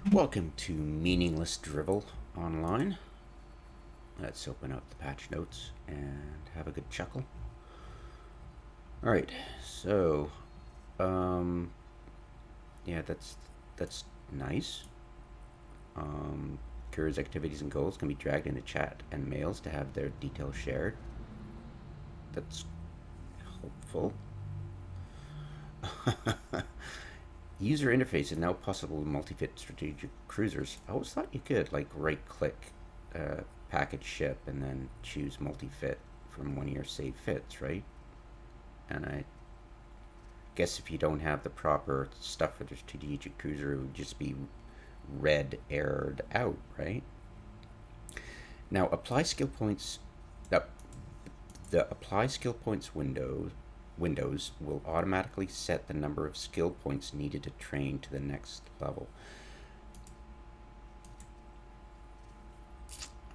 Welcome to Meaningless Drivel Online. Let's open up the patch notes and have a good chuckle. All right, so um, yeah, that's nice. Curious activities and goals can be dragged into chat and mails to have their details shared. That's hopeful. User interface is now possible with multi-fit strategic cruisers. I always thought you could like right-click package ship and then choose multi-fit from one of your saved fits, right? And I guess if you don't have the proper stuff for the strategic cruiser, it would just be red errored out, right? Now apply skill points. Uh, the apply skill points windows will automatically set the number of skill points needed to train to the next level.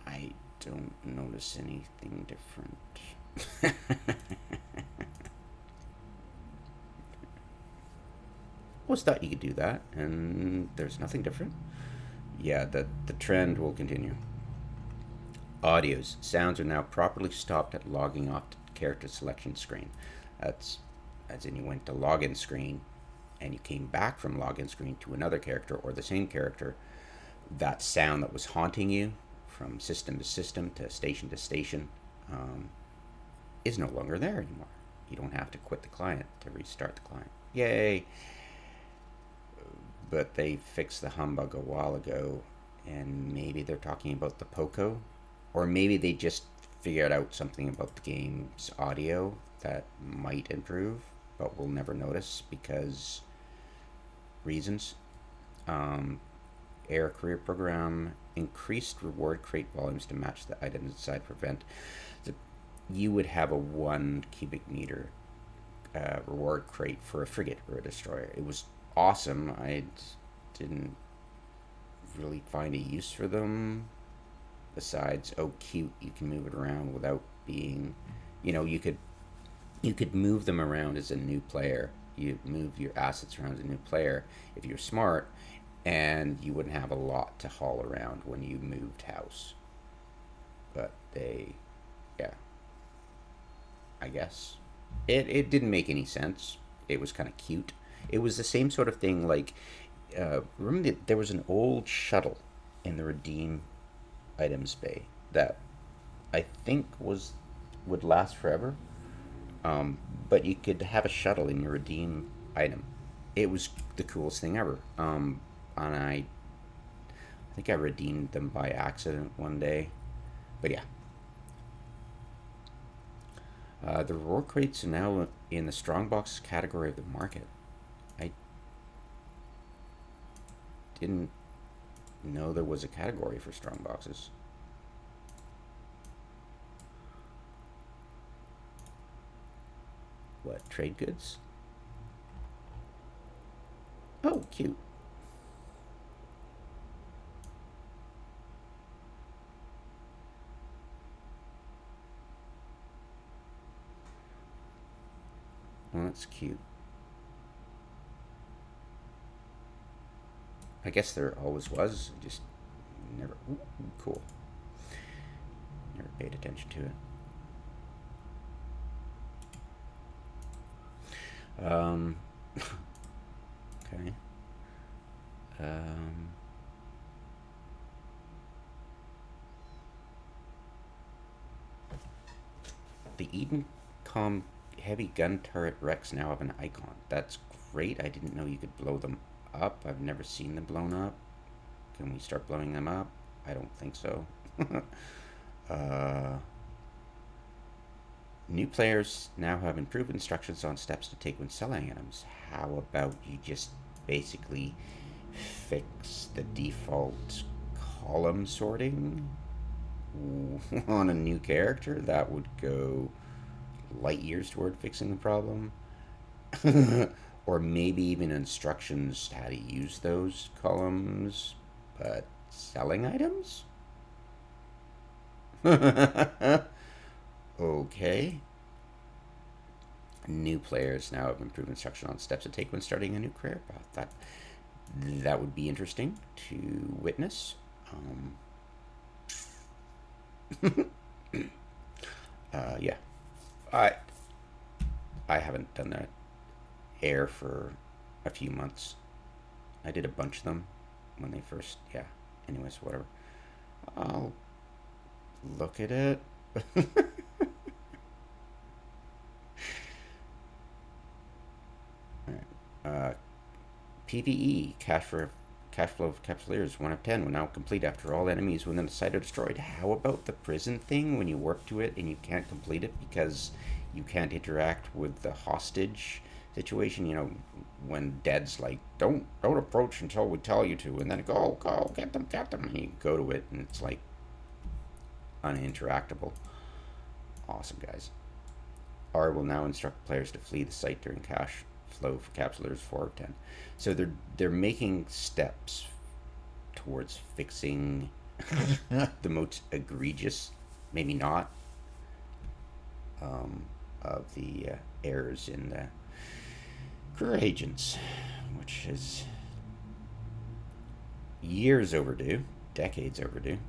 I don't notice anything different. Always thought you could do that, and there's nothing different. Yeah, the trend will continue. Audios. Sounds are now properly stopped at logging off the character selection screen. That's as in you went to login screen and you came back from login screen to another character or the same character. That sound that was haunting you from system to station is no longer there anymore. You don't have to quit the client to restart the client. Yay! But they fixed the humbug a while ago, and maybe they're talking about the Poco, or maybe they just figured out something about the game's audio that might improve, but we'll never notice because reasons. Um, Air Career Program increased reward crate volumes to match the items inside prevent. The, you would have a 1 cubic meter reward crate for a frigate or a destroyer. It was awesome. I didn't really find a use for them besides, oh cute, you can move it around without being, you could move them around as a new player. You move your assets around as a new player if you're smart, and you wouldn't have a lot to haul around when you moved house. But they, yeah, I guess it didn't make any sense. It was kind of cute. It was the same sort of thing. Like, remember there was an old shuttle in the redeem items bay that I think would last forever. But you could have a shuttle in your redeem item. It was the coolest thing ever. And I think I redeemed them by accident one day. But yeah, the reward crates are now in the strongbox category of the market. I didn't know there was a category for strongboxes. What, trade goods? Oh, cute. Well, that's cute. I guess there always was, just never. Ooh, cool. Never paid attention to it. Okay. Um, the Edencom heavy gun turret wrecks now have an icon. That's great. I didn't know you could blow them up. I've never seen them blown up. Can we start blowing them up? I don't think so. uh, New players now have improved instructions on steps to take when selling items. How about you just basically fix the default column sorting on a new character? That would go light years toward fixing the problem. Or maybe even instructions how to use those columns, but selling items? Okay. New players now have improved instruction on steps to take when starting a new career path. that would be interesting to witness. Yeah, I I haven't done that air for a few months. I did a bunch of them when they first, yeah. Anyways, whatever. I'll look at it. uh, PVE, cash flow of Capsuleers, 1 of 10, will now complete after all enemies within the site are destroyed. How about the prison thing when you warp to it and you can't complete it because you can't interact with the hostage situation? You know, when Dead's like, don't approach until we tell you to, and then go, get them, and you go to it and it's like uninteractable. Awesome, guys. R will now instruct players to flee the site during cash flow for Capsuleers 4 of 10. So they're making steps towards fixing the most egregious, maybe not, of the errors in the career agents, which is years overdue, decades overdue.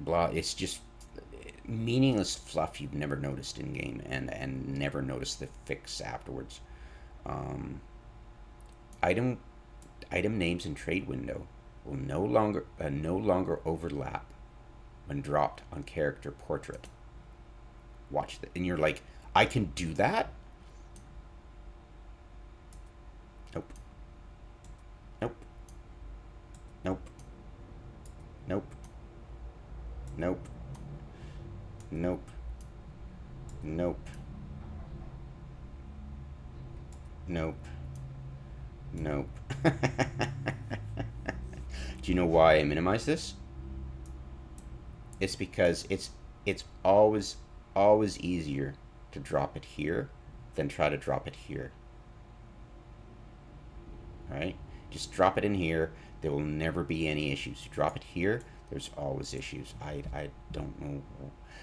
Blah. It's just meaningless fluff you've never noticed in game and never noticed the fix afterwards. Um, item item names in trade window will no longer overlap when dropped on character portrait. Watch that, and you're like, I can do that. Nope. Nope. Nope. Nope. Nope. Nope. Nope. Nope. Nope. Do you know why I minimize this? It's because it's always easier to drop it here than try to drop it here. All right? Just drop it in here. There will never be any issues. You drop it here, there's always issues. I don't know.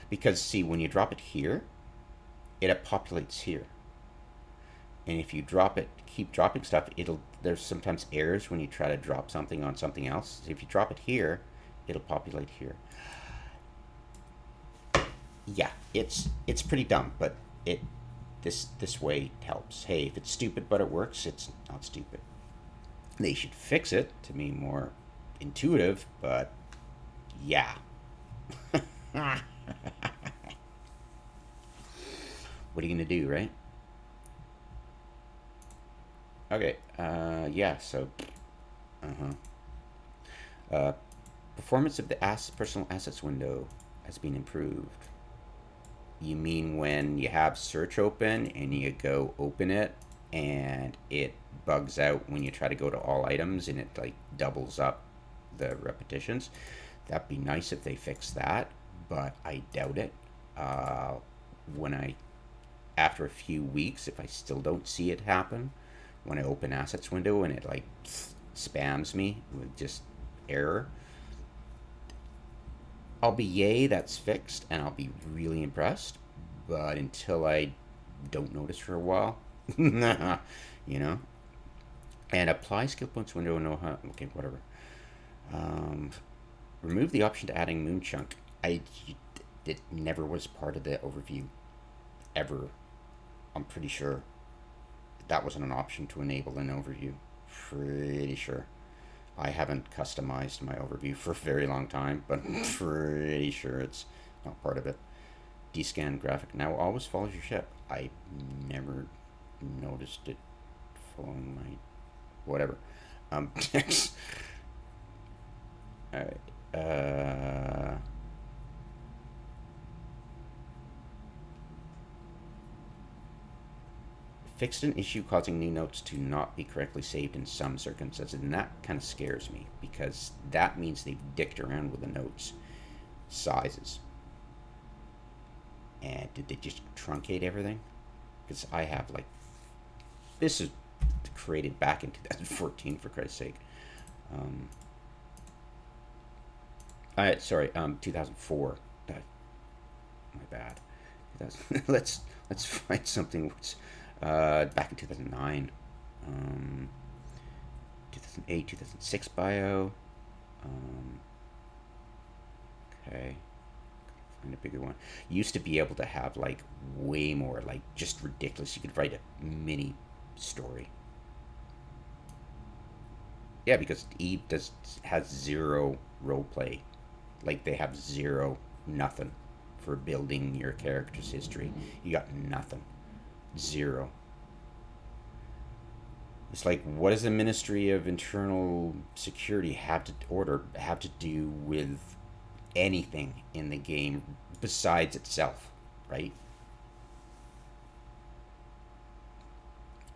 Because, see, when you drop it here, it populates here. And if you drop it, keep dropping stuff, there's sometimes errors when you try to drop something on something else. If you drop it here, it'll populate here. Yeah, it's pretty dumb, but this way helps. Hey, if it's stupid but it works, it's not stupid. They should fix it to be more intuitive, but yeah. What are you gonna do, right? Okay. Yeah. So. Uh, performance of the personal assets window has been improved. You mean when you have search open and you go open it and it bugs out when you try to go to all items and it like doubles up the repetitions? That'd be nice if they fix that, but I doubt it. When I After a few weeks, if I still don't see it happen, when I open assets window and it like spams me with just error, I'll be yay, that's fixed, and I'll be really impressed. But until I don't notice for a while, you know. And apply skill points window. No, okay, whatever. Remove the option to adding moon chunk. It never was part of the overview, ever. I'm pretty sure that wasn't an option to enable an overview. Pretty sure. I haven't customized my overview for a very long time, but I'm pretty sure it's not part of it. Descan graphic now always follows your ship. I never noticed it following my whatever. Next. All right. Fixed an issue causing new notes to not be correctly saved in some circumstances, and that kind of scares me because that means they've dicked around with the notes sizes. And did they just truncate everything? Because I have like, this is created back in 2014 for Christ's sake. Sorry, 2004. My bad. 2000, let's find something which, back in 2009, 2008, 2006 bio. Um, okay, find a bigger one. You used to be able to have like way more, like just ridiculous. You could write a mini story. Yeah, because Eve does has zero role play. Like they have zero nothing for building your character's history. You got nothing. Zero. It's like, what does the Ministry of Internal Security have to do with anything in the game besides itself, right?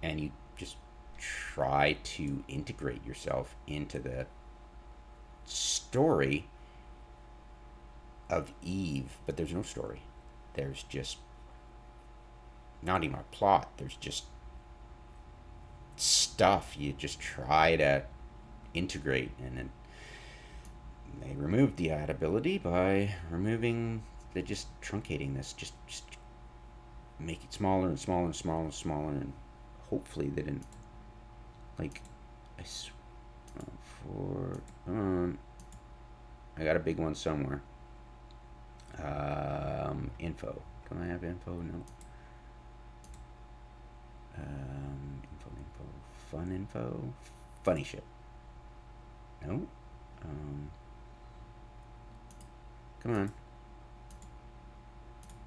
And you just try to integrate yourself into the story of Eve, but there's no story. There's just not even a plot. There's just stuff you just try to integrate, and then they removed the add ability by removing they just truncating this, just make it smaller and smaller and smaller and smaller, and hopefully they didn't like I for I got a big one somewhere. Info. Can I have info? No. Info. Fun info. Funny shit. No. Come on.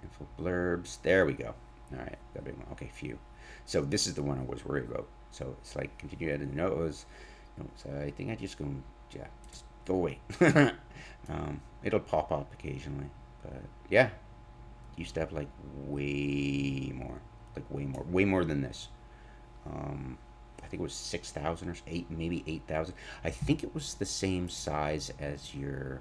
Info blurbs. There we go. All right, that big one. Okay, few. So this is the one I was worried about. So it's like continue adding notes. Notes. I think I just go. Yeah, just go away. It'll pop up occasionally, but yeah, used to have like way more than this. I think it was 6,000 or eight, maybe 8,000. I think it was the same size as your.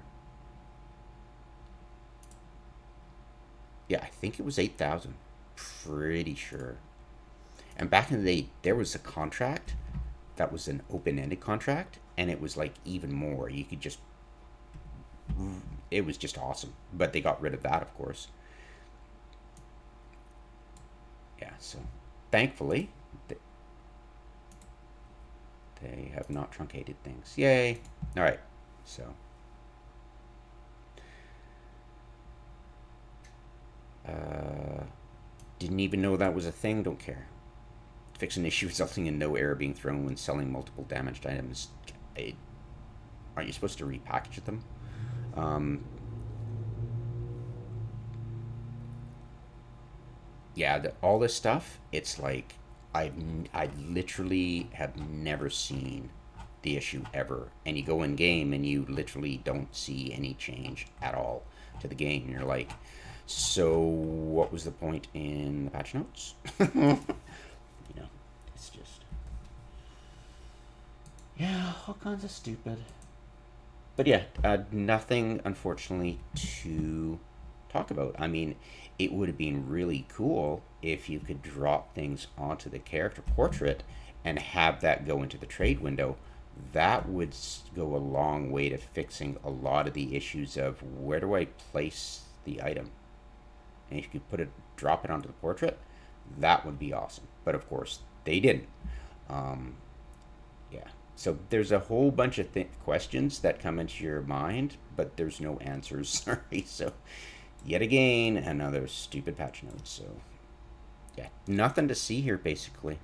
Yeah, I think it was 8,000. Pretty sure. And back in the day, there was a contract that was an open-ended contract, and it was like even more. You could just. It was just awesome, but they got rid of that, of course. Yeah, so thankfully, they have not truncated things. Yay! All right, so didn't even know that was a thing. Don't care. Fix an issue resulting in no error being thrown when selling multiple damaged items. Aren't you supposed to repackage them? Um, yeah, all this stuff. It's like I literally have never seen the issue ever. And you go in game and you literally don't see any change at all to the game. And you're like, so what was the point in the patch notes? It's just yeah, all kinds of stupid. But yeah, nothing unfortunately to talk about. I mean, it would have been really cool if you could drop things onto the character portrait and have that go into the trade window. That would go a long way to fixing a lot of the issues of where do I place the item. And if you could drop it onto the portrait, that would be awesome. But of course, they didn't. Um, yeah. So there's a whole bunch of questions that come into your mind, but there's no answers. Sorry. So yet again, another stupid patch note. So yeah, nothing to see here basically.